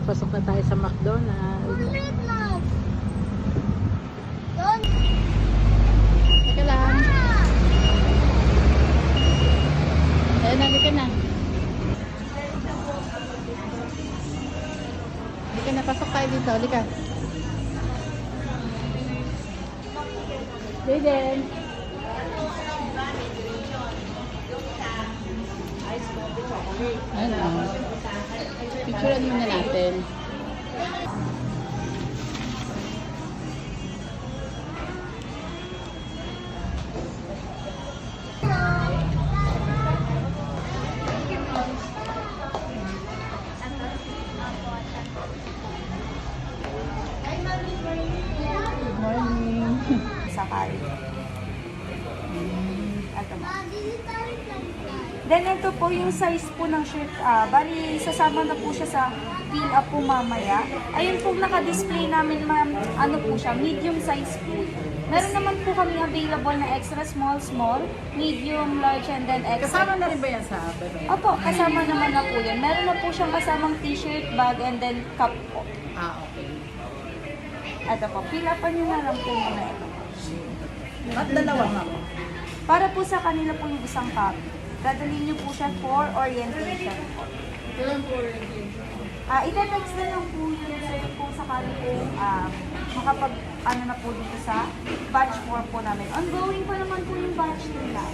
papasok na tayo sa McDonald's. Teka lang. Ayan, halika na. Halika na, pasok tayo dito. Halika. Jaden. Ayan, picturean muna natin. Good morning. Sakay. Then ito po yung size po ng shirt. Bali, sasama na po siya sa fill up po mamaya. Ayun po naka-display namin ma'am, ano po siya, medium size po. Meron naman po kami available na extra small, medium, large, and then extra. Kasama na rin ba yan sa bebe? Opo, kasama naman na po yan. Meron na po siyang kasamang t-shirt, bag, and then cup po. Okay. Ito po, fill upan nyo na lang po muna ito. At dalawa nga. Para po sa kanila po yung isang copy. Dadalhin niyo po siya for orientation po. Kailan po orientation? Ita-text na lang po yun sa'yo kung sakali po makapag ano na po dito sa batch 4 po namin. Ongoing pa naman po yung batch nila.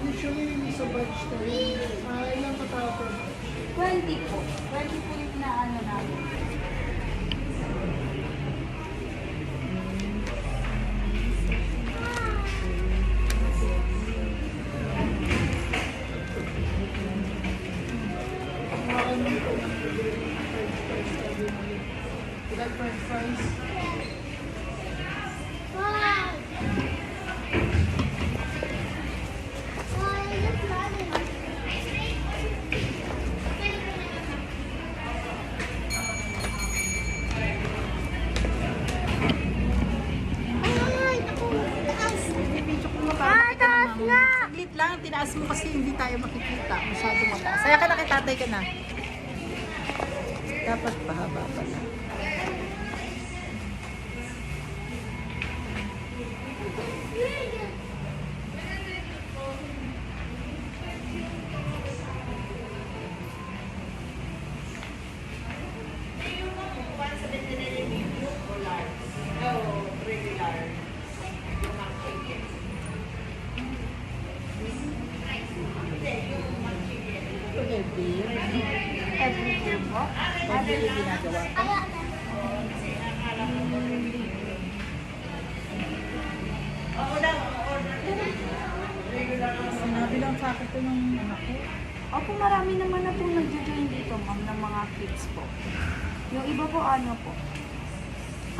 Usually sa batch tayo, ilang katao po? 20 po. 20 po yung inaano namin. Ilang french fries? Saglit lang, tinaas mo kasi hindi tayo makikita. Masyado mataas. Saya ka na kay tatay ka na. Dapat pahaba pa na. Every year po. Hindi yung ginagawa ko. Sinabi lang sa akin ko ng anak ko. Opo, marami naman na po nag-join dito, ma'am, ng mga kids po. Yung iba po, ano po,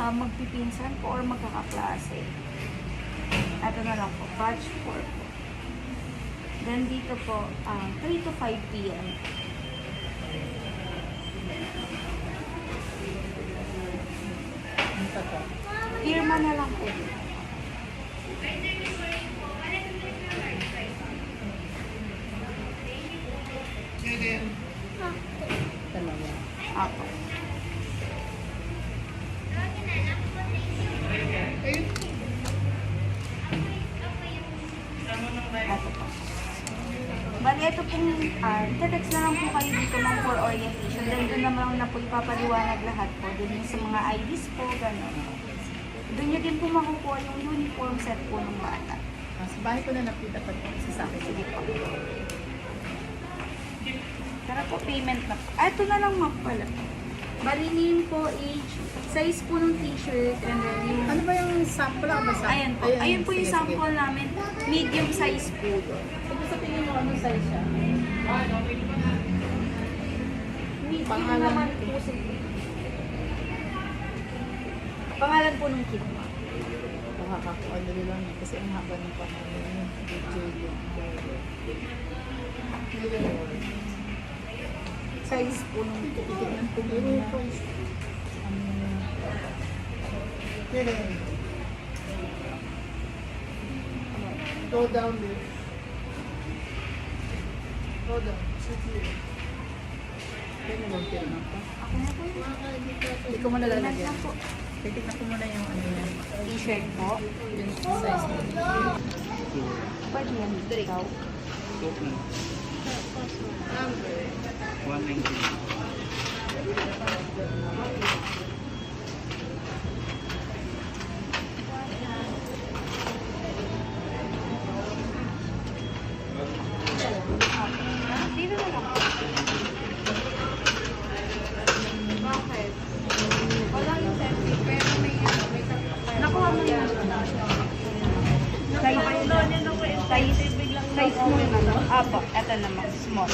magpipinsan po or magkakaklase. Ito na lang po, batch 4 po. Then dito po, 3 to 5 p.m. Ito to. Firma na lang po. Dalawa. Apo. Ito po. Bali, ito pong, ita-text na lang po kayo dito ng for orientation. Then doon naman na po ipapaliwanag lahat po. Doon yung sa mga IDs po, gano'n. Doon nyo din po makukuha yung uniform set po ng bata. Sa bahay ko na napita pag sa akin. Sige po. Tara po, payment na po. Ito na lang map pala. Bali, name po, age, size po ng t-shirt, and then yung... Ano ba yung sample? Ano ba sample? Ayan po. Ayun po yung sample namin. Medium size po doon. Sige, sa tingin mo anong size siya? Medium Pangalan naman po sa... Pangalan po ng kid mo. Nakakakuha na lang yun kasi ang haba ng pangalan yun. Size po ng kid. Titignan ko muna. Go down there. Go down. Sit here. Kaya mo bang pirma pa? Ako na po yun. Hindi ko muna lalagyan. Lang po. Titignan ko muna yung ano yan. T-shirt po. Yung size mo. Pwede yan. Ikaw. 190. Dito na lang. Bakit? Walang incentive, pero may nakuha mo yan. Size mo na lang. Apo, eto naman, small.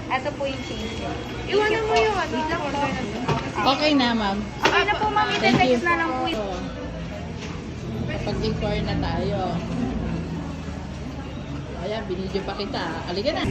Eto po yung change. Iwanan mo yung ano. Okay na, ma'am. Okay na po, ma'am. Thank you. I-text na lang po. Kapag-inquire na tayo. Ayan, binidyo pa kita. Halika na.